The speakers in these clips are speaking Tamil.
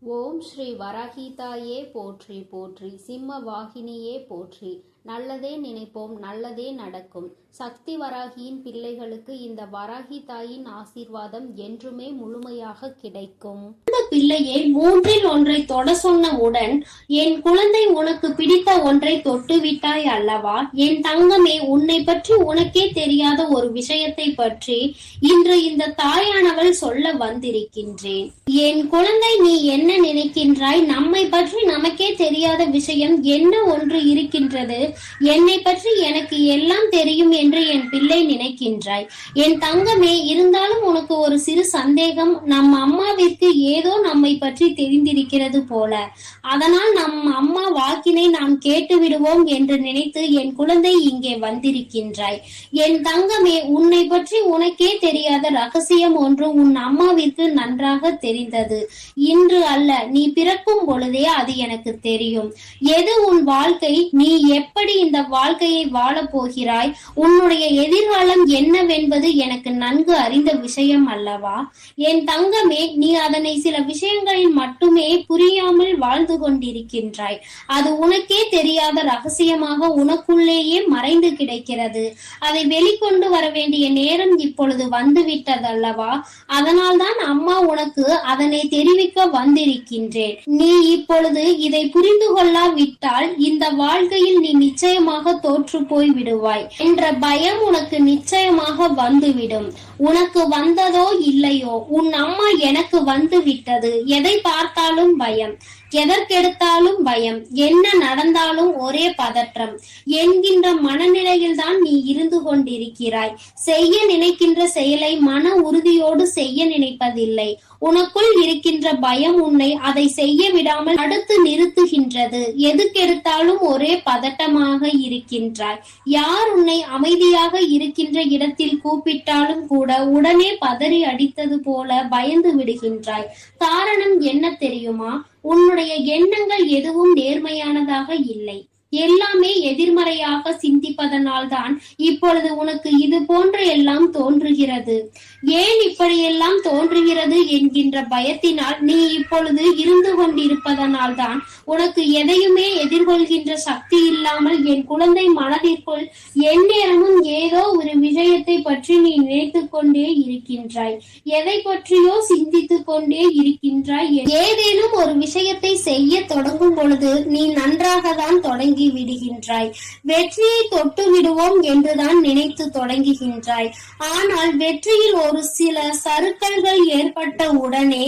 ஓம் ஸ்ரீ வராகிதாயே போற்றி போற்றி, சிம்ம வாகினியே போற்றி. நல்லதே நினைப்போம், நல்லதே நடக்கும். சக்தி வராகியின் பிள்ளைகளுக்கு இந்த வராகி தாயின் ஆசீர்வாதம் என்றுமே முழுமையாக கிடைக்கும். இந்த பிள்ளையை மூன்றில் ஒன்றை தொட சொன்னவுடன், என் குழந்தை உனக்கு பிடித்த ஒன்றை தொட்டு விட்டாய் அல்லவா? என் தங்கமே, உன்னை பற்றி உனக்கே தெரியாத ஒரு விஷயத்தை பற்றி இன்று இந்த தாயானவள் சொல்ல வந்திருக்கின்றேன். என் குழந்தை, நீ என்ன நினைக்கின்றாய்? நம்மை பற்றி நமக்கே தெரியாத விஷயம் என்ன ஒன்று இருக்கின்றது? என்னை பற்றி எனக்கு எல்லாம் தெரியும் என்று என் பிள்ளை நினைக்கின்றாய். என் தங்கமே, இருந்தாலும் உனக்கு ஒரு சிறு சந்தேகம். நம் அம்மாவிற்கு ஏதோ நம்மை பற்றி தெரிந்திருக்கிறது போல. அதனால் நம் அம்மா வாக்கினை நாம் கேட்டு விடுவோம் என்று நினைத்து என் குழந்தை இங்கே வந்திருக்கின்றாய். என் தங்கமே, உன்னை பற்றி உனக்கே தெரியாத ரகசியம் ஒன்று உன் அம்மாவிற்கு நன்றாக தெரிந்தது. இன்று அல்ல, நீ பிறக்கும் பொழுதே அது எனக்கு தெரியும். எது உன் வாழ்க்கை, நீ எப்படி இந்த வாழ்க்கையை வாழ போகிறாய், உன்னுடைய எதிர்காலம் என்னவென்பது எனக்கு நன்கு அறிந்த விஷயம் அல்லவா? என் தங்கமே, நீ அதனை சில விஷயங்களில் மட்டுமே புரியாமல் வாழ்ந்து கொண்டிருக்கின்றாய். அது உனக்கே தெரியாத ரகசியமாக உனக்குள்ளேயே மறைந்து கிடக்கிறது. அதை வெளிக்கொண்டு வர வேண்டிய நேரம் இப்பொழுது வந்துவிட்டதல்லவா? அதனால்தான் அம்மா உனக்கு அதனை தெரிவிக்க வந்திருக்கின்றேன். நீ இப்பொழுது இதை புரிந்து கொள்ளாவிட்டால் இந்த வாழ்க்கையில் நீ நிச்சயமாக தோற்று போய் விடுவாய் என்ற பயம் உனக்கு நிச்சயமாக வந்துவிடும். உனக்கு வந்ததோ இல்லையோ, உன் அம்மா எனக்கு வந்து விட்டது. எதை பார்த்தாலும் பயம், எதற்கெடுத்தாலும் பயம், என்ன நடந்தாலும் ஒரே பதற்றம் என்கின்ற மனநிலையில் தான் நீ இருந்து கொண்டிருக்கிறாய். செய்ய நினைக்கின்ற செயலை மன உறுதியோடு செய்ய நினைப்பதில்லை. உனக்குள் இருக்கின்ற பயம் உன்னை அதை செய்ய விடாமல் தடுத்து நிறுத்துகின்றது. எதுக்கெடுத்தாலும் ஒரே பதட்டமாக இருக்கின்றாய். யார் உன்னை அமைதியாக இருக்கின்ற இடத்தில் கூப்பிட்டாலும் கூட உடனே பதறி அடித்தது போல பயந்து விடுகின்றாய். காரணம் என்ன தெரியுமா? உன்னுடைய எண்ணங்கள் எதுவும் நேர்மையானதாக இல்லை. எல்லாமே எதிர்மறையாக சிந்திப்பதனால்தான் இப்பொழுது உனக்கு இது போன்ற எல்லாம் தோன்றுகிறது. ஏன் இப்படியெல்லாம் தோன்றுகிறது என்கின்ற பயத்தினால் நீ இப்பொழுது இருந்து கொண்டிருப்பதனால்தான் உனக்கு எதையுமே எதிர்கொள்கின்ற சக்தி இல்லாமல் என் குழந்தை மனதிற்குள் எந்நேரமும் ஏதோ ஒரு விஷயத்தை பற்றி நீ நினைத்து கொண்டே இருக்கின்றாய். எதை பற்றியோ சிந்தித்து கொண்டே இருக்கின்றாய். ஏதேனும் ஒரு விஷயத்தை செய்ய தொடங்கும் பொழுது நீ நன்றாக தான் தொடங்கி விடுகின்றாய். வெற்றியை தொட்டு விடுவோம் என்றுதான் நினைத்து தொடங்குகின்றாய். ஆனால் வெற்றியில் ஒரு சில சறுக்கல்கள் ஏற்பட்ட உடனே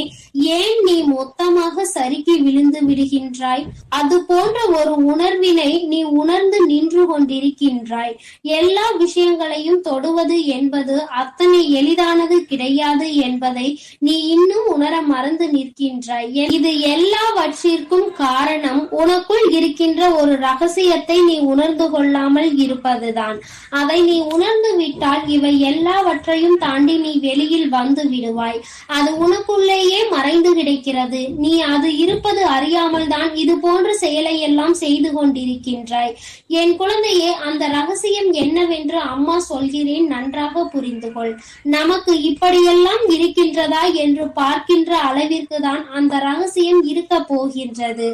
ஏன் நீ மொத்தமாக சறுக்கி விழுந்து விடுகின்றாய்? அது போன்ற ஒரு உணர்வினை நீ உணர்ந்து நின்று கொண்டிருக்கின்றாய். எல்லா விஷயங்களையும் தொடுவது என்பது அத்தனை எளிதானது கிடையாது என்பதை நீ இன்னும் உணர மறந்து நிற்கின்றாய். இது எல்லாவற்றிற்கும் காரணம் உனக்குள் இருக்கின்ற ஒரு ரகசியத்தை நீ உணர்ந்து கொள்ளாமல் இருப்பதுதான். அதை நீ உணர்ந்து விட்டால் இவை எல்லாவற்றையும் தாண்டி நீ வெளியில் வந்து விடுவாய். அது உனக்குள்ளேயே மறைந்து கிடைக்கிறது. நீ அது இருப்பது அறியாமல் தான் இது போன்ற செயலை எல்லாம் செய்து கொண்டிருக்கின்றாய். என் குழந்தையே, அந்த ரகசியம் என்னவென்று அம்மா சொல்கிறேன், நன்றாக புரிந்து கொள். நமக்கு இப்படியெல்லாம் இருக்கின்றதா என்று பார்க்கின்ற அளவிற்கு தான் அந்த ரகசியம் இருக்க போகின்றது.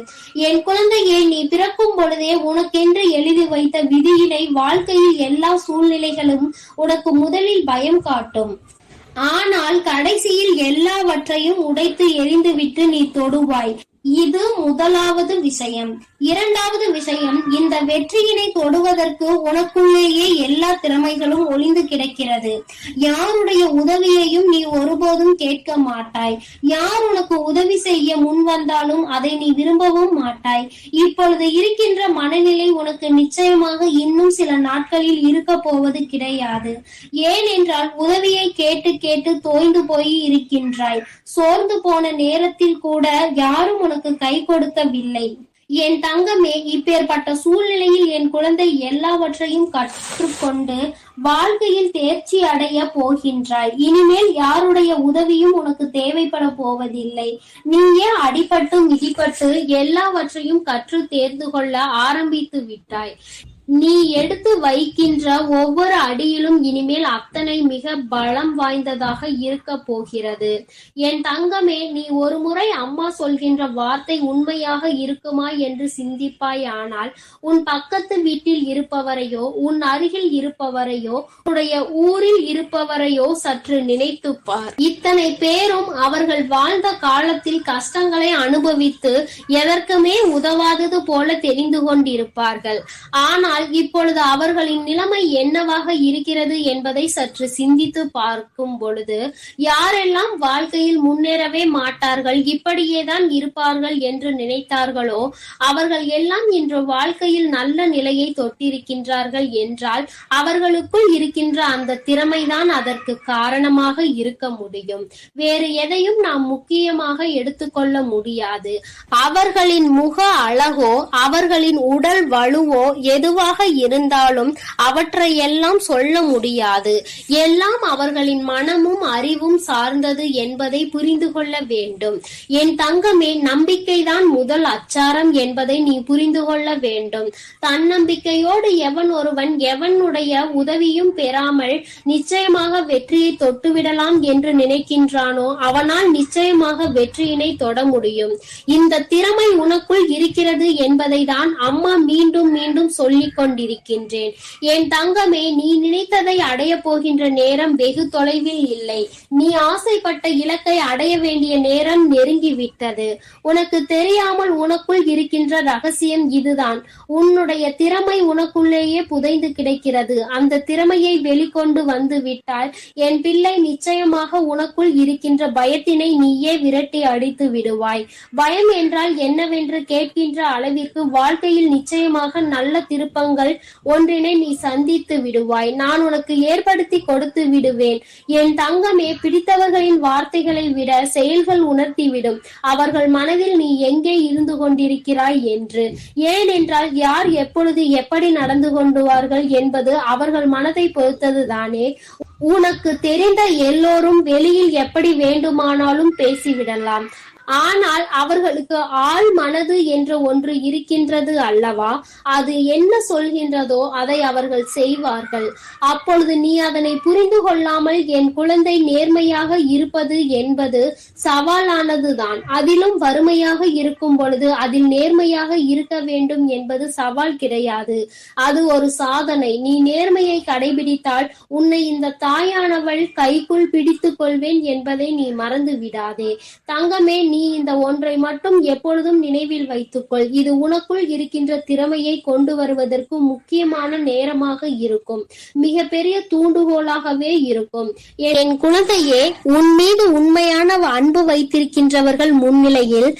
என் குழந்தையே, நீ பிறக்கும் பொழுதே உனக்கென்று எழுதி வைத்த விதியினை வாழ்க்கையில் எல்லா சூழ்நிலைகளும் உனக்கு முதலில் பயம் காட்டும். ஆனால் கடைசியில் எல்லாவற்றையும் உடைத்து எறிந்துவிட்டு நீ தொடுவாய். இது முதலாவது விஷயம். இரண்டாவது விஷயம், இந்த வெற்றியினை தொடுவதற்கு உனக்குள்ளேயே எல்லா திறமைகளும் ஒளிந்து கிடக்கிறது. யாருடைய உதவியையும் நீ ஒருபோதும் கேட்க மாட்டாய். யார் உனக்கு உதவி செய்ய முன் வந்தாலும் அதை நீ விரும்பவும் மாட்டாய். இப்பொழுது இருக்கின்ற மனநிலை உனக்கு நிச்சயமாக இன்னும் சில நாட்களில் இருக்க போவது கிடையாது. ஏனென்றால் உதவியை கேட்டு கேட்டு தோய்ந்து போய் இருக்கின்றாய். சோர்ந்து போன நேரத்தில் கூட யாரும் உனக்கு கை கொடுக்கவில்லை. என் தங்கமே, இப்பேற்பட்ட சூழ்நிலையில் என் குழந்தை எல்லாவற்றையும் கற்றுக்கொண்டு வாழ்க்கையில் தேர்ச்சி அடைய போகின்றாய். இனிமேல் யாருடைய உதவியும் உனக்கு தேவைப்பட போவதில்லை. நீயே அடிபட்டு மிதிப்பட்டு எல்லாவற்றையும் கற்று தேர்ந்து கொள்ள ஆரம்பித்து விட்டாய். நீ எடுத்து வைக்கின்ற ஒவ்வொரு அடியிலும் இனிமேல் அத்தனை மிக பலம் வாய்ந்ததாக இருக்க போகிறது. என் தங்கமே, நீ ஒரு முறை அம்மா சொல்கின்ற வார்த்தை உண்மையாக இருக்குமா என்று சிந்திப்பாய். ஆனால் உன் பக்கத்து வீட்டில் இருப்பவரையோ, உன் அருகில் இருப்பவரையோ, உன்னுடைய ஊரில் இருப்பவரையோ சற்று நினைத்துப்பார். இத்தனை பேரும் அவர்கள் வாழ்ந்த காலத்தில் கஷ்டங்களை அனுபவித்து எதற்குமே உதவாதது போல தெரிந்து கொண்டிருப்பார்கள். ஆனால் இப்பொழுது அவர்களின் நிலைமை என்னவாக இருக்கிறது என்பதை சற்று சிந்தித்து பார்க்கும் பொழுது, யாரெல்லாம் வாழ்க்கையில் முன்னேறவே மாட்டார்கள், இப்படியேதான் இருப்பார்கள் என்று நினைத்தார்களோ அவர்கள் எல்லாம் இன்று வாழ்க்கையில் நல்ல நிலையை தொட்டிருக்கின்றார்கள் என்றால் அவர்களுக்குள் இருக்கின்ற அந்த திறமைதான் அதற்கு காரணமாக இருக்க முடியும். வேறு எதையும் நாம் முக்கியமாக எடுத்துக்கொள்ள முடியாது. அவர்களின் முக அழகோ, அவர்களின் உடல் வலுவோ எதுவாக இருந்தாலும் அவற்றையெல்லாம் சொல்ல முடியாது. எல்லாம் அவர்களின் மனமும் அறிவும் சார்ந்தது என்பதை புரிந்து கொள்ள வேண்டும். என் தங்கமே, நம்பிக்கைதான் முதல் அச்சாரம் என்பதை நீ புரிந்து கொள்ள வேண்டும். தன்னம்பிக்கையோடு எவன் ஒருவன் எவனுடைய உதவியும் பெறாமல் நிச்சயமாக வெற்றியை தொட்டுவிடலாம் என்று நினைக்கின்றானோ அவனால் நிச்சயமாக வெற்றியினை தொட முடியும். இந்த திறமை உனக்குள் இருக்கிறது என்பதை தான் அம்மா மீண்டும் மீண்டும் சொல்லிக் கொண்டிருக்கின்றேன். என் தங்கமே, நீ நினைத்ததை அடைய போகின்ற நேரம் வெகு தொலைவில் இல்லை. நீ ஆசைப்பட்ட இலக்கை அடைய வேண்டிய நேரம் நெருங்கிவிட்டது. உனக்கு தெரியாமல் உனக்குள் இருக்கின்ற ரகசியம் இதுதான். உன்னுடைய திறமை உனக்குள்ளேயே புதைந்து கிடக்கிறது. அந்த திறமையை வெளிக்கொண்டு வந்து விட்டால் என் பிள்ளை, நிச்சயமாக உனக்குள் இருக்கின்ற பயத்தினை நீயே விரட்டி அடித்து விடுவாய். பயம் என்றால் என்னவென்று கேட்கின்ற அளவிற்கு வாழ்க்கையில் நிச்சயமாக நல்ல திருப்பங்கள் ஒன்றினை நீ சந்தித்து விடுவாய். நான் உனக்கு ஏற்படுத்தி கொடுத்து விடுவேன். என் தங்கமே, பிடித்தவர்களின் வார்த்தைகளை விட செயல்கள் உணர்த்திவிடும் அவர்கள் மனதில் நீ எங்கே இருந்து கொண்டிருக்கிறாய் என்று. ஏனென்றால் யார் எப்பொழுது எப்படி நடந்து கொண்டுவார்கள் என்பது அவர்கள் மனதை பொறுத்தது தானே. உனக்கு தெரிந்த எல்லோரும் வெளியில் எப்படி வேண்டுமானாலும் பேசிவிடலாம். ஆனால் அவர்களுக்கு ஆள் மனது என்ற ஒன்று இருக்கின்றது அல்லவா? அது என்ன சொல்கின்றதோ அதை அவர்கள் செய்வார்கள். அப்பொழுது நீ அதனை புரிந்து கொள்ளாமல் என் குழந்தை நேர்மையாக இருப்பது என்பது சவாலானதுதான். அதிலும் வறுமையாக இருக்கும் பொழுது அதில் நேர்மையாக இருக்க வேண்டும் என்பது சவால் கிடையாது, அது ஒரு சாதனை. நீ நேர்மையை கடைபிடித்தால் உன்னை இந்த தாயானவள் கைக்குள் பிடித்துக் கொள்வேன் என்பதை நீ மறந்து விடாதே. தங்கமே, நீ இந்த ஒன்றை மட்டும் எப்பொழுதும் நினைவில் வைத்துக்கொள். இது உனக்குள் இருக்கின்ற திறமையை கொண்டு வருவதற்கு முக்கியமான நேரமாக இருக்கும். மிக பெரிய தூண்டுகோலாகவே இருக்கும். என் குழந்தையே, உன் மீது உண்மையான அன்பு வைத்திருக்கின்றவர்கள் முன்னிலையில்,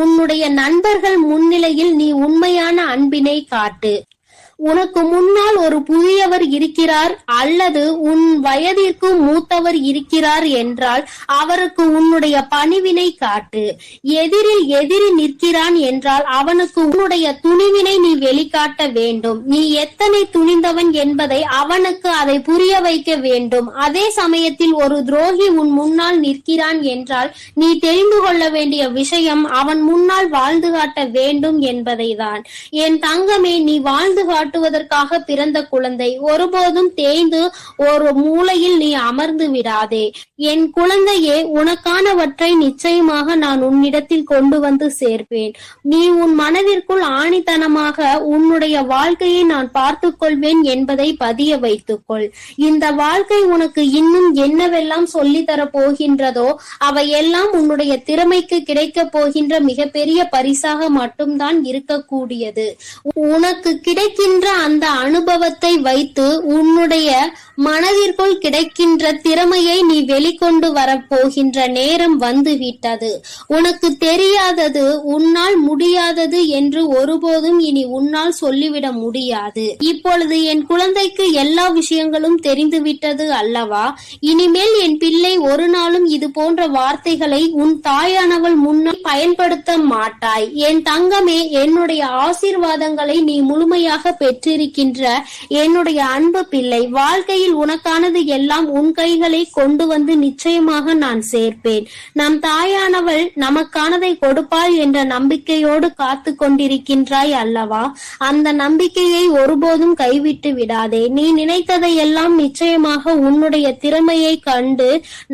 உன்னுடைய நண்பர்கள் முன்னிலையில் நீ உண்மையான அன்பினை காட்டு. உனக்கு முன்னால் ஒரு புதியவர் இருக்கிறார் அல்லது உன் வயதிற்கு மூத்தவர் இருக்கிறார் என்றால் அவருக்கு உன்னுடைய பணிவினை காட்டு. எதிரி நிற்கிறான் என்றால் அவனுக்கு உன்னுடைய துணிவினை நீ வெளிக்காட்ட வேண்டும். நீ எத்தனை துணிந்தவன் என்பதை அவனுக்கு அதை புரிய வைக்க வேண்டும். அதே சமயத்தில் ஒரு துரோகி உன் முன்னால் நிற்கிறான் என்றால் நீ தெரிந்து கொள்ள வேண்டிய விஷயம் அவன் முன்னால் வாழ்ந்து காட்ட வேண்டும் என்பதை தான். என் தங்கமே, நீ வாழ்ந்து காட்டுவதற்காக பிறந்த குழந்தை. ஒருபோதும் தேய்ந்து ஒரு மூலையில் நீ அமர்ந்து விடாதே. என் குழந்தையே, உனக்கானவற்றை நிச்சயமாக நான் உன்னிடத்தில் கொண்டு வந்து சேர்ப்பேன். நீ உன் மனதிற்குள் ஆணித்தனமாக உன்னுடைய வாழ்க்கையை நான் பார்த்துக் கொள்வேன் என்பதை பதிய வைத்துக்கொள். இந்த வாழ்க்கை உனக்கு இன்னும் என்னவெல்லாம் சொல்லித்தர போகின்றதோ அவையெல்லாம் உன்னுடைய திறமைக்கு கிடைக்க போகின்ற மிகப்பெரிய பரிசாக மட்டும்தான் இருக்கக்கூடியது. உனக்கு கிடைக்கின்ற அந்த அனுபவத்தை வைத்து உன்னுடைய மனதிற்குள் கிடைக்கின்ற திறமையை நீ வெளிக்கொண்டு வரப்போகின்ற நேரம் வந்துவிட்டது. உனக்கு தெரியாதது, உன்னால் முடியாதது என்று ஒருபோதும் இனி உன்னால் சொல்லிவிட முடியாது. இப்பொழுது என் குழந்தைக்கு எல்லா விஷயங்களும் தெரிந்துவிட்டது அல்லவா? இனிமேல் என் பிள்ளை ஒரு நாளும் இது போன்ற வார்த்தைகளை உன் தாயானவள் முன்னால் பயன்படுத்த மாட்டாய். என் தங்கமே, என்னுடைய ஆசீர்வாதங்களை நீ முழுமையாக பெற்றிருக்கின்ற என்னுடைய அன்பு பிள்ளை, வாழ்க்கையில் உனக்கானது எல்லாம் உன் கைகளை கொண்டு வந்து நிச்சயமாக நான் சேர்ப்பேன். நம் தாயானவள் நமக்கானதை கொடுப்பாள் என்ற நம்பிக்கையோடு காத்து கொண்டிருக்கின்றாய் அல்லவா? அந்த நம்பிக்கையை ஒருபோதும் கைவிட்டு விடாதே. நீ நினைத்ததை எல்லாம் நிச்சயமாக உன்னுடைய திறமையை கண்டு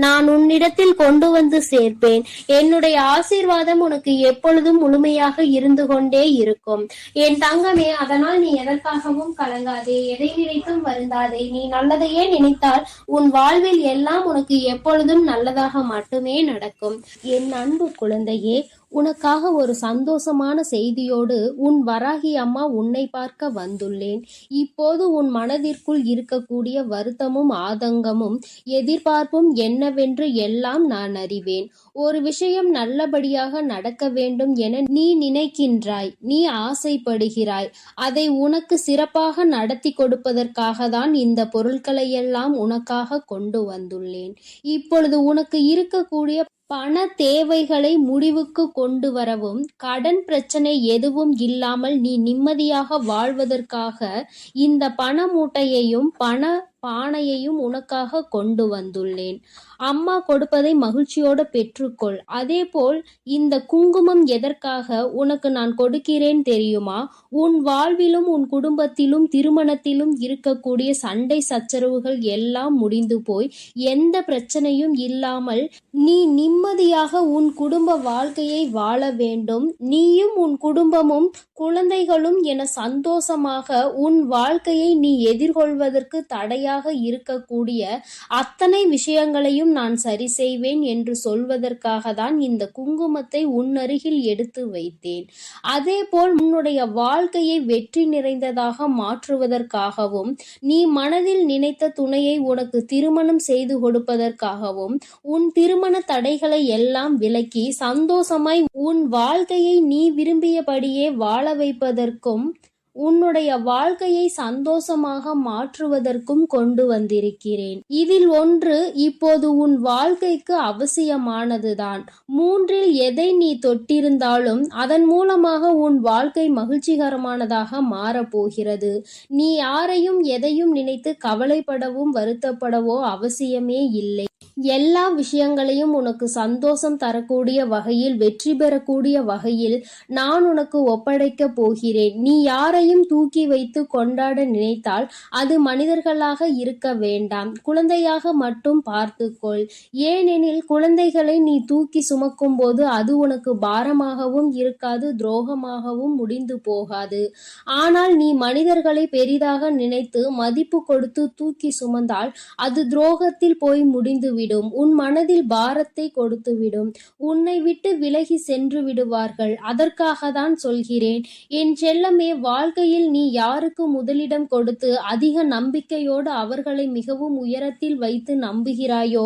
நான் உன்னிடத்தில் கொண்டு வந்து சேர்ப்பேன். என்னுடைய ஆசீர்வாதம் உனக்கு எப்பொழுதும் முழுமையாக இருந்து கொண்டே இருக்கும் என் தங்கமே. அதனால் நீ எதற்காகவும் கலங்காதே, எதை நினைத்தும் வருந்தாதே. நீ நல்லதையே நினைத்தால் உன் வாழ்வில் எல்லாம் உனக்கு எப்பொழுதும் நல்லதாக மட்டுமே நடக்கும். என் அன்பு குழந்தையே, உனக்காக ஒரு சந்தோஷமான செய்தியோடு உன் வராகி அம்மா உன்னை பார்க்க வந்துள்ளேன். இப்போது உன் மனதிற்குள் இருக்கக்கூடிய வருத்தமும் ஆதங்கமும் எதிர்பார்ப்பும் என்னவென்று எல்லாம் நான் அறிவேன். ஒரு விஷயம் நல்லபடியாக நடக்க வேண்டும் என நீ நினைக்கின்றாய், நீ ஆசைப்படுகிறாய். அதை உனக்கு சிறப்பாக நடத்தி கொடுப்பதற்காக தான் இந்த பொருட்களை எல்லாம் உனக்காக கொண்டு வந்துள்ளேன். இப்பொழுது உனக்கு இருக்கக்கூடிய பண தேவைகளை முடிவுக்கு கொண்டு வரவும், கடன் பிரச்சனை எதுவும் இல்லாமல் நீ நிம்மதியாக வாழ்வதற்காக இந்த பண மூட்டையையும் பண பானையையும் உனக்காக கொண்டு வந்துள்ளேன். அம்மா கொடுப்பதை மகிழ்ச்சியோடு பெற்றுக்கொள். அதேபோல் இந்த குங்குமம் எதற்காக உனக்கு நான் கொடுக்கிறேன் தெரியுமா? உன் வாழ்விலும் உன் குடும்பத்திலும் திருமணத்திலும் இருக்கக்கூடிய சண்டை சச்சரவுகள் எல்லாம் முடிந்து போய் எந்த பிரச்சனையும் இல்லாமல் நீ நிம்மதியாக உன் குடும்ப வாழ்க்கையை வாழ வேண்டும். நீயும் உன் குடும்பமும் குழந்தைகளும் என சந்தோஷமாக உன் வாழ்க்கையை நீ எதிர்கொள்வதற்கு தடையாக இருக்கக்கூடிய அத்தனை விஷயங்களையும் நான் சரி செய்வேன் என்று சொல்வதற்காக தான் இந்த குங்குமத்தை உன் அருகில் எடுத்து வைத்தேன். அதேபோல் உன்னுடைய வாழ்க்கையை வெற்றி நிறைந்ததாக மாற்றுவதற்காகவும், நீ மனதில் நினைத்த துணையை உனக்கு திருமணம் செய்து கொடுப்பதற்காகவும், உன் திருமண தடைகளை எல்லாம் விலக்கி சந்தோஷமாய் உன் வாழ்க்கையை நீ விரும்பியபடியே வாழ வைப்பதற்கும், உன்னுடைய வாழ்க்கையை சந்தோஷமாக மாற்றுவதற்கும் கொண்டு வந்திருக்கிறேன். இதில் ஒன்று இப்போது உன் வாழ்க்கைக்கு அவசியமானதுதான். மூன்றில் எதை நீ தொட்டிருந்தாலும் அதன் மூலமாக உன் வாழ்க்கை மகிழ்ச்சிகரமானதாக மாறப்போகிறது. நீ யாரையும் எதையும் நினைத்து கவலைப்படவும் வருத்தப்படவோ அவசியமே இல்லை. எல்லா விஷயங்களையும் உனக்கு சந்தோஷம் தரக்கூடிய வகையில், வெற்றி பெறக்கூடிய வகையில் நான் உனக்கு ஒப்படைக்க போகிறேன். நீ யாரையும் தூக்கி வைத்து கொண்டாட நினைத்தால் அது மனிதர்களாக இருக்க வேண்டாம், குழந்தையாக மட்டும் பார்த்துக்கொள். ஏனெனில் குழந்தைகளை நீ தூக்கி சுமக்கும் போது அது உனக்கு பாரமாகவும் இருக்காது, துரோகமாகவும் முடிந்து போகாது. ஆனால் நீ மனிதர்களை பெரிதாக நினைத்து மதிப்பு கொடுத்து தூக்கி சுமந்தால் அது துரோகத்தில் போய் முடிந்துவிடும். உன் மனதில் பாரத்தை கொடுத்துவிடும். உன்னை விட்டு விலகி சென்று விடுவார்கள். அதற்காக தான் சொல்கிறேன் என் செல்லமே, வாழ்க்கையில் நீ யாருக்கு முதலிடம் கொடுத்து அதிக நம்பிக்கையோடு அவர்களை மிகவும் உயரத்தில் வைத்து நம்புகிறாயோ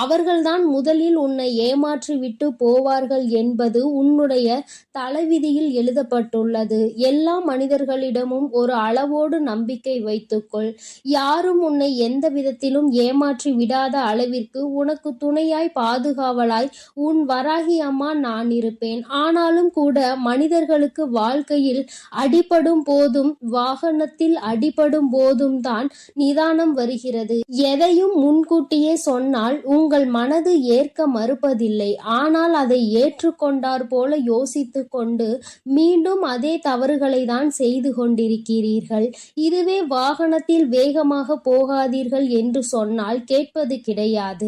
அவர்கள்தான் முதலில் உன்னை ஏமாற்றி விட்டு போவார்கள் என்பது உன்னுடைய தலைவிதியில் எழுதப்பட்டுள்ளது. எல்லா மனிதர்களிடமும் ஒரு அளவோடு நம்பிக்கை வைத்துக்கொள். யாரும் உன்னை எந்த விதத்திலும் ஏமாற்றி விடாத அளவிற்கு உனக்கு துணையாய் பாதுகாவலாய் உன் வராகி அம்மா நான் இருப்பேன். ஆனாலும் கூட மனிதர்களுக்கு வாழ்க்கையில் அடிபடும் போதும், வாகனத்தில் அடிபடும் போதும் தான் நிதானம் வருகிறது. எதையும் முன்கூட்டியே சொன்னால் உங்கள் மனது ஏற்க மறுப்பதில்லை. ஆனால் அதை ஏற்றுக்கொண்டார் போல யோசித்து கொண்டு மீண்டும் அதே தவறுகளை தான் செய்து கொண்டிருக்கிறீர்கள். இதுவே வாகனத்தில் வேகமாக போகாதீர்கள் என்று சொன்னால் கேட்பது கிடையாது.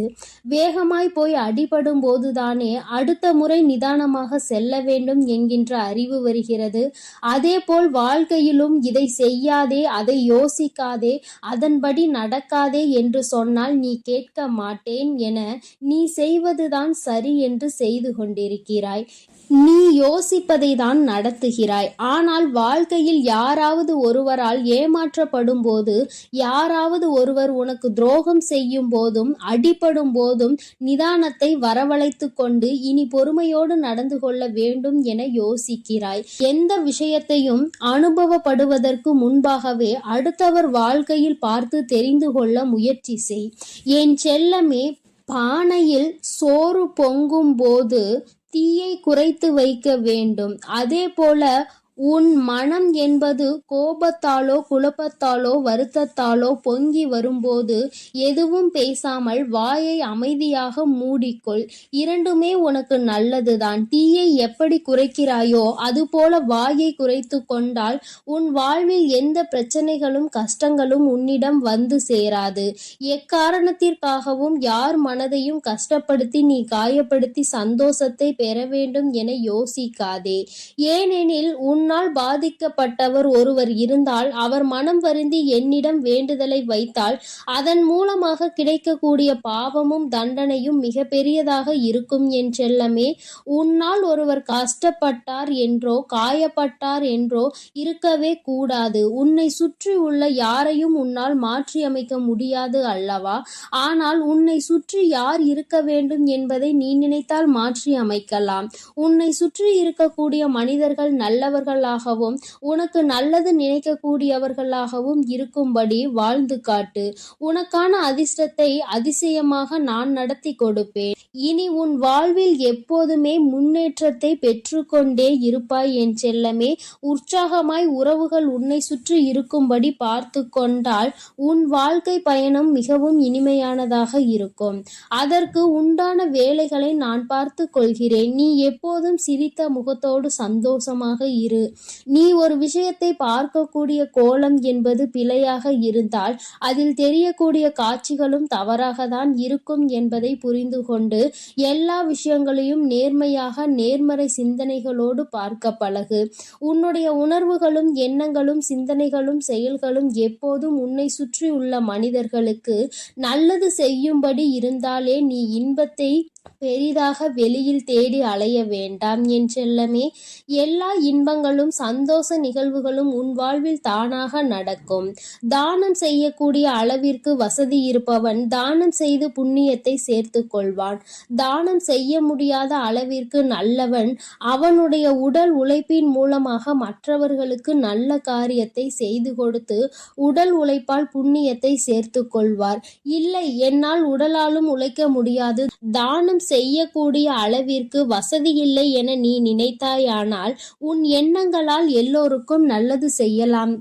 வேகமாய் போய் அடிபடும் போதுதானே அடுத்த முறை நிதானமாக செல்ல வேண்டும் என்கின்ற அறிவு வருகிறது. அதேபோல் வாழ்க்கையிலும் இதை செய்யாதே, அதை யோசிக்காதே, அதன்படி நடக்காதே என்று சொன்னால் நீ கேட்க மாட்டேன் என நீ செய்வதுதான் சரி என்று செய்து கொண்டிருக்கிறாய். நீ யோசிப்பதை தான் நடத்துகிறாய். ஆனால் வாழ்க்கையில் யாராவது ஒருவரால் ஏமாற்றப்படும் போது, யாராவது ஒருவர் உனக்கு துரோகம் செய்யும் போதும் அடிபடும் போதும் நிதானத்தை வரவழைத்து கொண்டு இனி பொறுமையோடு நடந்து கொள்ள வேண்டும் என யோசிக்கிறாய். எந்த விஷயத்தையும் அனுபவப்படுவதற்கு முன்பாகவே அடுத்தவர் வாழ்க்கையில் பார்த்து தெரிந்து கொள்ள முயற்சி செய். என் செல்லமே, பானையில் சோறு பொங்கும் போது தீயை குறைத்து வைக்க வேண்டும். அதே போல உன் மனம் என்பது கோபத்தாலோ குழப்பத்தாலோ வருத்தத்தாலோ பொங்கி வரும்போது எதுவும் பேசாமல் வாயை அமைதியாக மூடிக்கொள். இரண்டுமே உனக்கு நல்லதுதான். தீயை எப்படி குறைக்கிறாயோ அதுபோல வாயை குறைத்து கொண்டால் உன் வாழ்வில் எந்த பிரச்சனைகளும் கஷ்டங்களும் உன்னிடம் வந்து சேராது. எக்காரணத்திற்காகவும் யார் மனதையும் கஷ்டப்படுத்தி நீ காயப்படுத்தி சந்தோஷத்தை பெற வேண்டும் என யோசிக்காதே. ஏனெனில் உன்னால் பாதிக்கப்பட்டவர் ஒருவர் இருந்தால் அவர் மனம் வருந்தி என்னிடம் வேண்டுதலை வைத்தால் அதன் மூலமாக கிடைக்கக்கூடிய பாவமும் தண்டனையும் மிக பெரியதாக இருக்கும் என் செல்லமே. உன்னால் ஒருவர் கஷ்டப்பட்டார் என்றோ காயப்பட்டார் என்றோ இருக்கவே கூடாது. உன்னை சுற்றி உள்ள யாரையும் உன்னால் மாற்றி அமைக்க முடியாது அல்லவா? ஆனால் உன்னை சுற்றி யார் இருக்க வேண்டும் என்பதை நீ நினைத்தால் மாற்றி அமைக்கலாம். உன்னை சுற்றி இருக்கக்கூடிய மனிதர்கள் நல்லவர்களாகவும் உனக்கு நல்லது நினைக்கக்கூடியவர்களாகவும் இருக்கும்படி வாழ்ந்து காட்டு. உனக்கான அதிர்ஷ்டத்தை அதிசயமாக நான் நடத்தி கொடுப்பேன். இனி உன் வாழ்வில் எப்போதுமே முன்னேற்றத்தை பெற்றுக்கொண்டே இருப்பாய் என் செல்லமே. உற்சாகமாய் உறவுகள் உன்னை சுற்றி இருக்கும்படி பார்த்து கொண்டால் உன் வாழ்க்கை பயணம் மிகவும் இனிமையானதாக இருக்கும். அதற்கு உண்டான வேலைகளை நான் பார்த்து கொள்கிறேன். நீ எப்போதும் சிரித்த முகத்தோடு சந்தோஷமாக இரு. நீ ஒரு விஷயத்தை பார்க்கக்கூடிய கோலம் என்பது பிழையாக இருந்தால் அதில் தெரியக்கூடிய காட்சிகளும் தவறாகத்தான் இருக்கும் என்பதை புரிந்து கொண்டு எல்லா விஷயங்களையும் நேர்மையாக நேர்மறை சிந்தனைகளோடு பார்க்க பழகு. உன்னுடைய உணர்வுகளும் எண்ணங்களும் சிந்தனைகளும் செயல்களும் எப்போதும் உன்னை சுற்றி உள்ள மனிதர்களுக்கு நல்லது செய்யும்படி இருந்தாலே நீ இன்பத்தை பெரிதாக வெளியில் தேடி அலைய வேண்டாம் என் செல்லமே. எல்லா இன்பங்களும் சந்தோஷ நிகழ்வுகளும் உன் வாழ்வில் தானாக நடக்கும். தானம் செய்யக்கூடிய அளவிற்கு வசதி இருப்பவன் தானம் செய்து புண்ணியத்தை சேர்த்து கொள்வான். தானம் செய்ய முடியாத அளவிற்கு நல்லவன் அவனுடைய உடல் உழைப்பின் மூலமாக மற்றவர்களுக்கு நல்ல காரியத்தை செய்து கொடுத்து உடல் உழைப்பால் புண்ணியத்தை சேர்த்து கொள்வார். இல்லை, என்னால் உடலாலும் உழைக்க முடியாது, தானம் செய்யக்கூடிய அளவிற்கு வசதி இல்லை என நீ நினைத்தாயானால் உன் எண்ணங்களால் எல்லோருக்கும் நல்லது செய்யலாம்.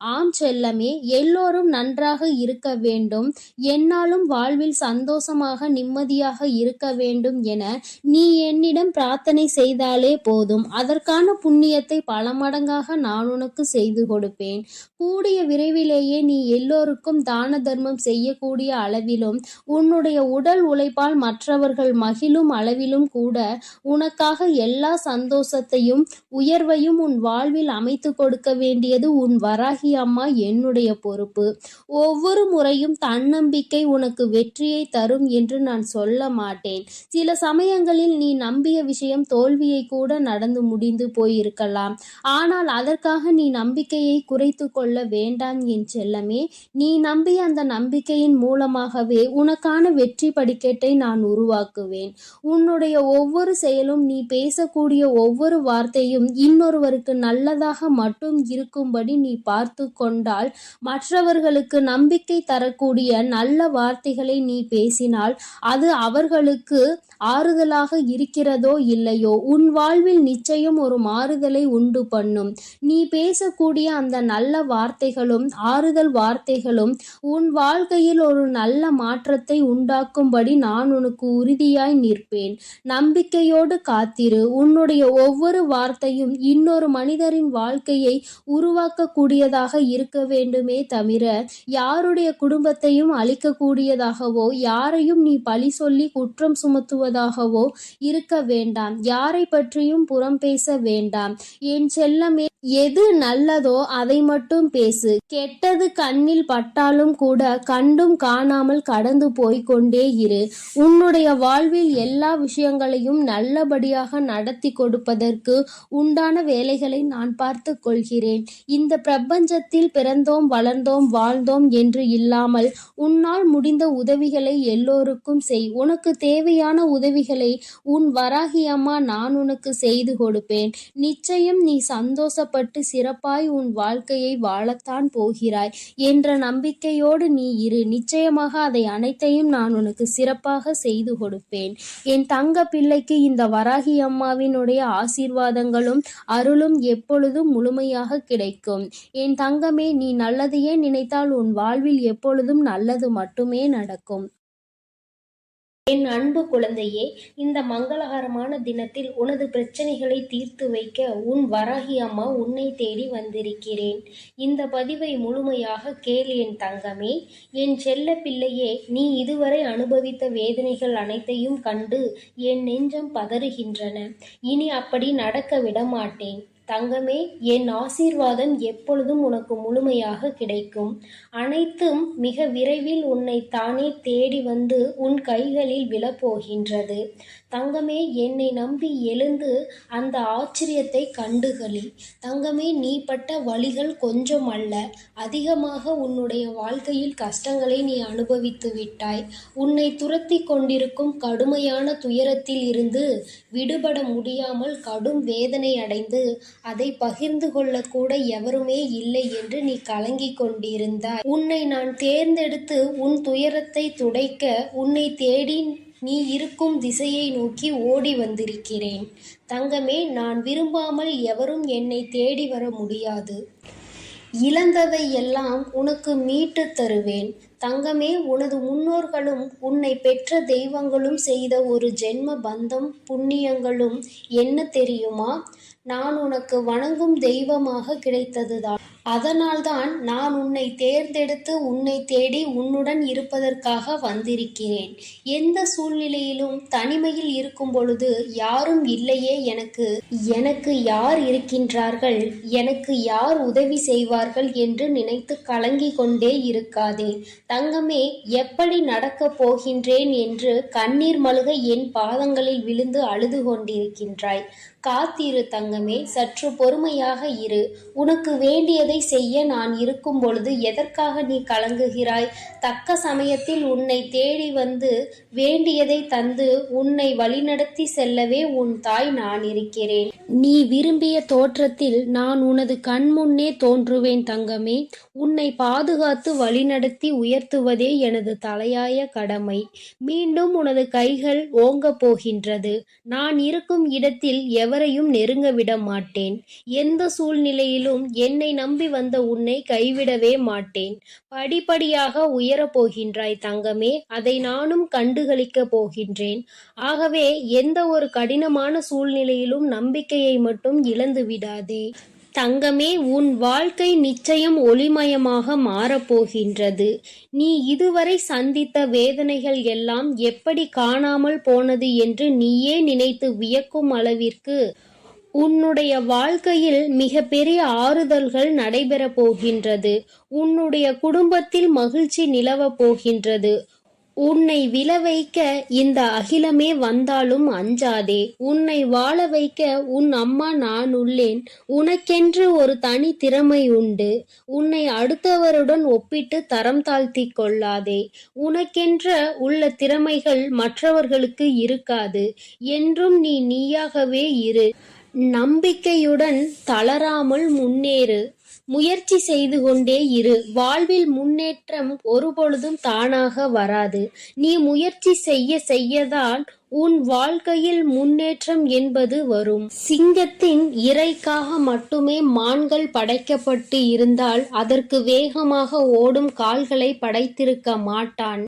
ஆம் செல்லமே, எல்லோரும் நன்றாக இருக்க வேண்டும், என்னாலும் வாழ்வில் சந்தோஷமாக நிம்மதியாக இருக்க வேண்டும் என நீ என்னிடம் பிரார்த்தனை செய்தாலே போதும். அதற்கான புண்ணியத்தை பல மடங்காக நான் உனக்கு செய்து கொடுப்பேன். கூடிய விரைவிலேயே நீ எல்லோருக்கும் தான தர்மம் செய்யக்கூடிய அளவிலும் உன்னுடைய உடல் உழைப்பால் மற்றவர்கள் மகிழும் அளவிலும் கூட உனக்காக எல்லா சந்தோஷத்தையும் உயர்வையும் உன் வாழ்வில் அமைத்து கொடுக்க வேண்டியது உன் வராகி அம்மா என்னுடைய பொறுப்பு. ஒவ்வொரு முறையும் தன்னம்பிக்கை உனக்கு வெற்றியை தரும் என்று நான் சொல்ல மாட்டேன். சில சமயங்களில் நீ நம்பிய விஷயம் தோல்வியை கூட நடந்து முடிந்து போயிருக்கலாம். ஆனால் அதற்காக நீ நம்பிக்கையை குறைத்து கொள்ள வேண்டாம் என் செல்லமே. நீ நம்பிய அந்த நம்பிக்கையின் மூலமாகவே உனக்கான வெற்றி படிக்கட்டை நான் உருவாக்குவேன். உன்னுடைய ஒவ்வொரு செயலும் நீ பேசக்கூடிய ஒவ்வொரு வார்த்தையும் இன்னொருவருக்கு நல்லதாக மட்டும் இருக்கும்படி நீ பார்த்து கொண்டால் மற்றவர்களுக்கு நம்பிக்கை தரக்கூடிய நல்ல வார்த்தைகளை நீ பேசினால் அது அவர்களுக்கு ஆறுதலாக இருக்கிறதோ இல்லையோ உன் வாழ்வில் நிச்சயம் ஒரு மாறுதலை உண்டு பண்ணும். நீ பேசக்கூடிய அந்த நல்ல வார்த்தைகளும் ஆறுதல் வார்த்தைகளும் உன் வாழ்க்கையில் ஒரு நல்ல மாற்றத்தை உண்டாக்கும்படி நான் உனக்கு உறுதியாய் நிற்பேன். நம்பிக்கையோடு காத்திரு. உன்னுடைய ஒவ்வொரு வார்த்தையும் இன்னொரு மனிதரின் வாழ்க்கையை உருவாக்கக்கூடியதாக இருக்க வேண்டுமே தவிர யாருடைய குடும்பத்தையும் அழிக்கக்கூடியதாகவோ யாரையும் நீ பழி சொல்லி குற்றம் சுமத்துவதாகவோ இருக்க வேண்டாம். யாரை பற்றியும் புறம் பேச வேண்டாம் என் செல்லமே. எது நல்லதோ அதை மட்டும் பேசு. கெட்டது கண்ணில் பட்டாலும் கூட கண்டும் காணாமல் கடந்து போய்கொண்டே இரு. உன்னுடைய வாழ்வில் எல்லா விஷயங்களையும் நல்லபடியாக நடத்தி கொடுப்பதற்கு உண்டான வேலைகளை நான் பார்த்து கொள்கிறேன். இந்த பிரபஞ்ச பஞ்சத்தில் பிறந்தோம் வளர்ந்தோம் வாழ்ந்தோம் என்று இல்லாமல் உன்னால் முடிந்த உதவிகளை எல்லோருக்கும் செய். உனக்கு தேவையான உதவிகளை உன் வராகி அம்மா நான் உனக்கு செய்து கொடுப்பேன். நிச்சயம் நீ சந்தோஷப்பட்டு சிறப்பாய் உன் வாழ்க்கையை வாழத்தான் போகிறாய் என்ற நம்பிக்கையோடு நீ இரு. நிச்சயமாக அதை அனைத்தையும் நான் உனக்கு சிறப்பாக செய்து கொடுப்பேன். என் தங்க பிள்ளைக்கு இந்த வராகி அம்மாவினுடைய ஆசீர்வாதங்களும் அருளும் எப்பொழுதும் முழுமையாக கிடைக்கும். என் தங்கமே, நீ நல்லதையே நினைத்தால் உன் வாழ்வில் எப்பொழுதும் நல்லது மட்டுமே நடக்கும். என் அன்பு குழந்தையே, இந்த மங்களகரமான தினத்தில் உனது பிரச்சனைகளை தீர்த்து வைக்க உன் வராகி அம்மா உன்னை தேடி வந்திருக்கிறேன். இந்த பதிவை முழுமையாக கேள் என் தங்கமே. என் செல்ல பிள்ளையே, நீ இதுவரை அனுபவித்த வேதனைகள் அனைத்தையும் கண்டு என் நெஞ்சம் பதறுகின்றன. இனி அப்படி நடக்க விடமாட்டேன். தங்கமே, என் ஆசீர்வாதம் எப்பொழுதும் உனக்கு முழுமையாக கிடைக்கும். அனைத்தும் மிக விரைவில் உன்னை தானே தேடி வந்து உன் கைகளில் விழப்போகின்றது. தங்கமே, என்னை நம்பி எழுந்து அந்த ஆச்சரியத்தை கண்டுகளி. தங்கமே, நீ பட்ட வலிகள் கொஞ்சம் அல்ல, அதிகமாக உன்னுடைய வாழ்க்கையில் கஷ்டங்களை நீ அனுபவித்து விட்டாய். உன்னை துரத்தி கொண்டிருக்கும் கடுமையான துயரத்தில் இருந்து விடுபட முடியாமல் கடும் வேதனை அடைந்து அதை பகிர்ந்து கொள்ளக்கூட எவருமே இல்லை என்று நீ கலங்கிக் கொண்டிருந்தாய். உன்னை நான் தேர்ந்தெடுத்து உன் துயரத்தை துடைக்க உன்னை தேடி நீ இருக்கும் திசையை நோக்கி ஓடி வந்திருக்கிறேன். தங்கமே, நான் விரும்பாமல் எவரும் என்னை தேடி வர முடியாது. இழந்ததை எல்லாம் உனக்கு மீட்டு தருவேன். தங்கமே, உனது முன்னோர்களும் உன்னை பெற்ற தெய்வங்களும் செய்த ஒரு ஜென்ம பந்தம் புண்ணியங்களும் என்ன தெரியுமா? நான் உனக்கு வணங்கும் தெய்வமாக கிடைத்ததுதான். அதனால்தான் நான் உன்னை தேர்ந்தெடுத்து உன்னை தேடி உன்னுடன் இருப்பதற்காக வந்திருக்கிறேன். எந்த சூழ்நிலையிலும் தனிமையில் இருக்கும் பொழுது யாரும் இல்லையே, எனக்கு யார் இருக்கின்றார்கள், எனக்கு யார் உதவி செய்வார்கள் என்று நினைத்து கலங்கிக் கொண்டே இருக்காதே. தங்கமே, எப்படி நடக்கப் போகின்றேன் என்று கண்ணீர் மல்க என் பாதங்களில் விழுந்து அழுது கொண்டிருக்கின்றாய். காத்திரு தங்கமே, சற்று பொறுமையாக இரு. உனக்கு வேண்டியதை செய்ய நான் இருக்கும் பொழுது எதற்காக நீ கலங்குகிறாய்? தக்க சமயத்தில் உன்னை தேடி வந்து வேண்டியதை தந்து உன்னை வழிநடத்தி செல்லவே உன் தாய் நான் இருக்கிறேன். நீ விரும்பிய தோற்றத்தில் நான் உனது கண் முன்னே தோன்றுவேன் தங்கமே. உன்னை பாதுகாத்து வழிநடத்தி உயர்த்துவதே எனது தலையாய கடமை. மீண்டும் உனது கைகள் ஓங்கப் போகின்றது. நான் இருக்கும் இடத்தில் எவரையும் நெருங்க விட மாட்டேன். எந்த சூழ்நிலையிலும் என்னை நம்பி வந்த உன்னை கைவிடவே மாட்டேன். படிப்படியாக உயரப் போகின்றாய் தங்கமே, அதை நானும் கண்டுகளிக்கப் போகின்றேன். ஆகவே எந்த ஒரு கடினமான சூழ்நிலையிலும் நம்பிக்கையை மட்டும் இழந்து விடாதே. தங்கமே, உன் வாழ்க்கை நிச்சயம் ஒளிமயமாக மாறப்போகின்றது. நீ இதுவரை சந்தித்த வேதனைகள் எல்லாம் எப்படி காணாமல் போனது என்று நீயே நினைத்து வியக்கும் அளவிற்கு உன்னுடைய வாழ்க்கையில் மிக பெரிய ஆறுதல்கள் நடைபெறப் போகின்றது. உன்னுடைய குடும்பத்தில் மகிழ்ச்சி நிலவப் போகின்றது. உன்னை விழ வைக்க இந்த அகிலமே வந்தாலும் அஞ்சாதே. உன்னை வாழ வைக்க உன் அம்மா நான் உள்ளேன். உனக்கென்று ஒரு தனி திறமை உண்டு. உன்னை அடுத்தவருடன் ஒப்பிட்டு தரம் தாழ்த்தி கொள்ளாதே. உனக்கென்ற உள்ள திறமைகள் மற்றவர்களுக்கு இருக்காது. என்றும் நீ நீயாகவே இரு. நம்பிக்கையுடன் தளராமல் முன்னேறு. முயற்சி செய்து கொண்டே இரு. வாழ்வில் முன்னேற்றம் ஒருபொழுதும் தானாக வராது. நீ முயற்சி செய்ய செய்யதான் உன் வாழ்க்கையில் முன்னேற்றம் என்பது வரும். சிங்கத்தின் இரைக்காக மட்டுமே மான்கள் படைக்கப்பட்டு இருந்தால் அதற்கு வேகமாக ஓடும் கால்களை படைத்திருக்க மாட்டான்.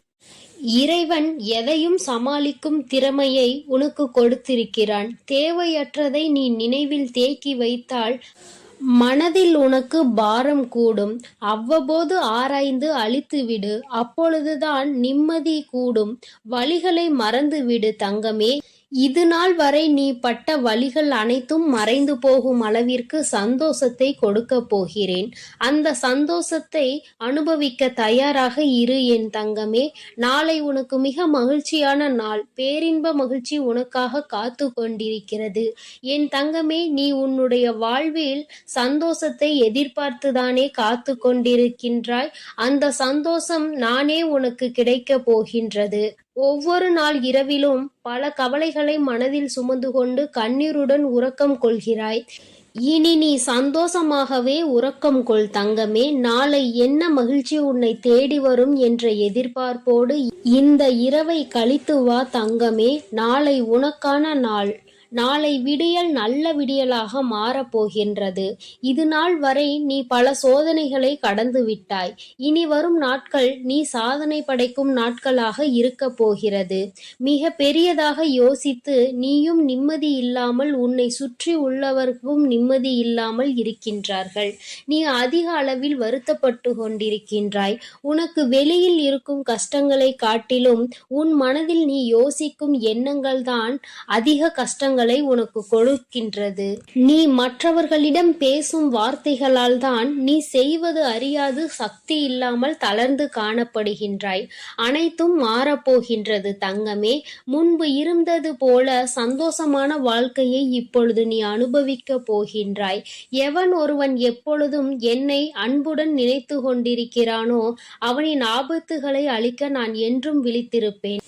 இறைவன் எதையும் சமாளிக்கும் திறமையை உனக்கு கொடுத்திருக்கிறான். தேவையற்றதை நீ நினைவில் தேக்கி வைத்தால் மனதில் உனக்கு பாரம் கூடும். அவ்வப்போது ஆராய்ந்து அழித்துவிடு. அப்பொழுதுதான் நிம்மதி கூடும். வலிகளை மறந்துவிடு தங்கமே. இது நாள் வரை நீ பட்ட வலிகள் அனைத்தும் மறைந்து போகும் அளவிற்கு சந்தோஷத்தை கொடுக்க போகிறேன். அந்த சந்தோஷத்தை அனுபவிக்க தயாராக இரு என் தங்கமே. நாளை உனக்கு மிக மகிழ்ச்சியான நாள். பேரின்ப மகிழ்ச்சி உனக்காக காத்து கொண்டிருக்கிறது. என் தங்கமே, நீ உன்னுடைய வாழ்வில் சந்தோஷத்தை எதிர்பார்த்துதானே காத்து கொண்டிருக்கின்றாய். அந்த சந்தோஷம் நானே உனக்கு கிடைக்க போகின்றது. ஒவ்வொரு நாள் இரவிலும் பல கவலைகளை மனதில் சுமந்து கொண்டு கண்ணீருடன் உறக்கம் கொள்கிறாய். இனி நீ சந்தோஷமாகவே உறக்கம் கொள் தங்கமே. நாளை என்ன மகிழ்ச்சி உன்னை தேடி வரும் என்ற எதிர்பார்ப்போடு இந்த இரவை கழித்து வா தங்கமே. நாளை உனக்கான நாள். நாளை விடியல் நல்ல விடியலாக மாறப்போகின்றது. இது நாள் வரை நீ பல சோதனைகளை கடந்து விட்டாய். இனி வரும் நாட்கள் நீ சாதனை படைக்கும் நாட்களாக இருக்க போகிறது. மிக பெரியதாக யோசித்து நீயும் நிம்மதி இல்லாமல் உன்னை சுற்றி உள்ளவர்க்கும் நிம்மதி இல்லாமல் இருக்கின்றார்கள். நீ அதிக அளவில் வருத்தப்பட்டு கொண்டிருக்கின்றாய். உனக்கு வெளியில் இருக்கும் கஷ்டங்களை காட்டிலும் உன் மனதில் நீ யோசிக்கும் எண்ணங்கள் தான் அதிக கஷ்டங்கள் உனக்கு கொடுக்கின்றது. நீ மற்றவர்களிடம் பேசும் வார்த்தைகளால் தான் நீ செய்வது அறியாது சக்தி இல்லாமல் தளர்ந்து காணப்படுகின்றாய். அனைத்தும் மாறப்போகின்றது தங்கமே. முன்பு இருந்தது போல சந்தோஷமான வாழ்க்கையை இப்பொழுது நீ அனுபவிக்க போகின்றாய். எவன் ஒருவன் எப்பொழுதும் என்னை அன்புடன் நினைத்து கொண்டிருக்கிறானோ அவனின் ஆபத்துகளை அழிக்க நான் என்றும் விழித்திருப்பேன்.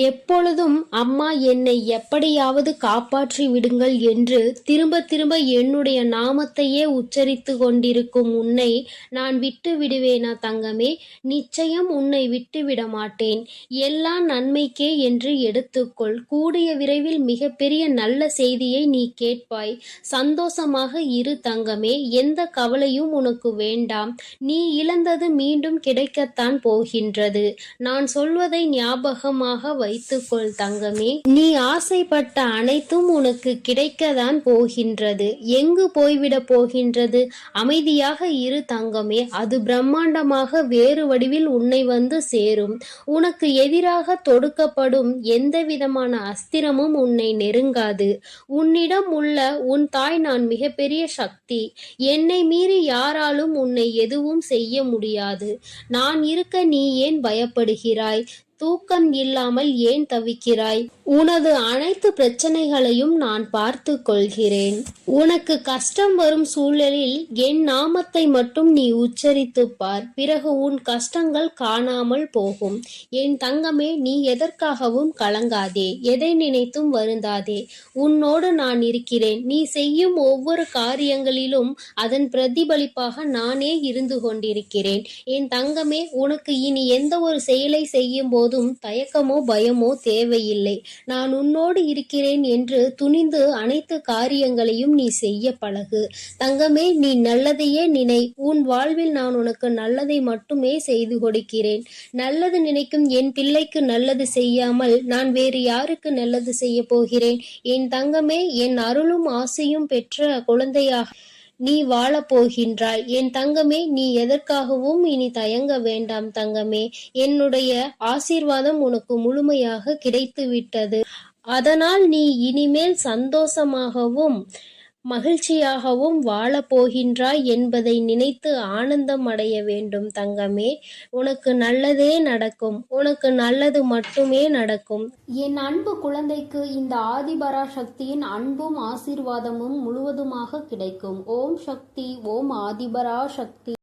எப்பொழுதும் அம்மா என்னை எப்படியாவது காப்பாற்றி விடுங்கள் என்று திரும்ப திரும்ப என்னுடைய நாமத்தையே உச்சரித்து கொண்டிருக்கும் உன்னை நான் விட்டு விடுவேனா தங்கமே? நிச்சயம் உன்னை விட்டுவிட மாட்டேன். எல்லா நன்மைக்கே என்று எடுத்துக்கொள். கூடிய விரைவில் மிகப்பெரிய நல்ல செய்தியை நீ கேட்பாய். சந்தோஷமாக இரு தங்கமே. எந்த கவலையும் உனக்கு வேண்டாம். நீ இழந்தது மீண்டும் கிடைக்கத்தான் போகின்றது. நான் சொல்வதை ஞாபகமாக வைத்துக்கொள் தங்கமே. நீ ஆசைப்பட்ட அனைத்தும் உனக்கு கிடைக்கத்தான் போகின்றது. எங்கு போய்விட போகின்றது? அமைதியாக இரு தங்கமே. அது பிரம்மாண்டமாக வேறு வடிவில் உன்னை வந்து சேரும். உனக்கு எதிராக தொடுக்கப்படும் எந்த விதமான அஸ்திரமும் உன்னை நெருங்காது. உன்னிடம் உள்ள உன் தாய் நான் மிகப்பெரிய சக்தி. என்னை மீறி யாராலும் உன்னை எதுவும் செய்ய முடியாது. நான் இருக்க நீ ஏன் பயப்படுகிறாய்? தூக்கம் இல்லாமல் ஏன் தவிக்கிறாய்? உனது அனைத்து பிரச்சனைகளையும் நான் பார்த்து கொள்கிறேன். உனக்கு கஷ்டம் வரும் சூழலில் என் நாமத்தை மட்டும் நீ உச்சரித்து பார். பிறகு உன் கஷ்டங்கள் காணாமல் போகும். என் தங்கமே, நீ எதற்காகவும் கலங்காதே. எதை நினைத்தும் வருந்தாதே. உன்னோடு நான் இருக்கிறேன். நீ செய்யும் ஒவ்வொரு காரியங்களிலும் அதன் பிரதிபலிப்பாக நானே இருந்து கொண்டிருக்கிறேன். என் தங்கமே, உனக்கு இனி எந்த ஒரு செயலை செய்யும் போதும் தயக்கமோ பயமோ தேவையில்லை. நான் உன்னோடு இருக்கிறேன் என்று துணிந்து அனைத்து காரியங்களையும் நீ செய்ய பழகு. தங்கமே, நீ நல்லதையே நினை. உன் வாழ்வில் நான் உனக்கு நல்லதை மட்டுமே செய்து கொடுக்கிறேன். நல்லது நினைக்கும் என் பிள்ளைக்கு நல்லது செய்யாமல் நான் வேறு யாருக்கு நல்லது செய்ய போகிறேன்? என் தங்கமே, என் அருளும் ஆசையும் பெற்ற குழந்தையாக நீ வாழப்போகின்றாய். என் தங்கமே, நீ எதற்காகவும் இனி தயங்க வேண்டாம் தங்கமே. என்னுடைய ஆசீர்வாதம் உனக்கு முழுமையாக கிடைத்து விட்டது. அதனால் நீ இனிமேல் சந்தோஷமாகவும் மகிழ்ச்சியாகவும் வாழப்போகின்றாய் என்பதை நினைத்து ஆனந்தம் அடைய வேண்டும் தங்கமே. உனக்கு நல்லதே நடக்கும். உனக்கு நல்லது மட்டுமே நடக்கும். என் அன்பு குழந்தைக்கு இந்த ஆதிபரா சக்தியின் அன்பும் ஆசீர்வாதமும் முழுவதுமாக கிடைக்கும். ஓம் சக்தி. ஓம் ஆதிபரா சக்தி.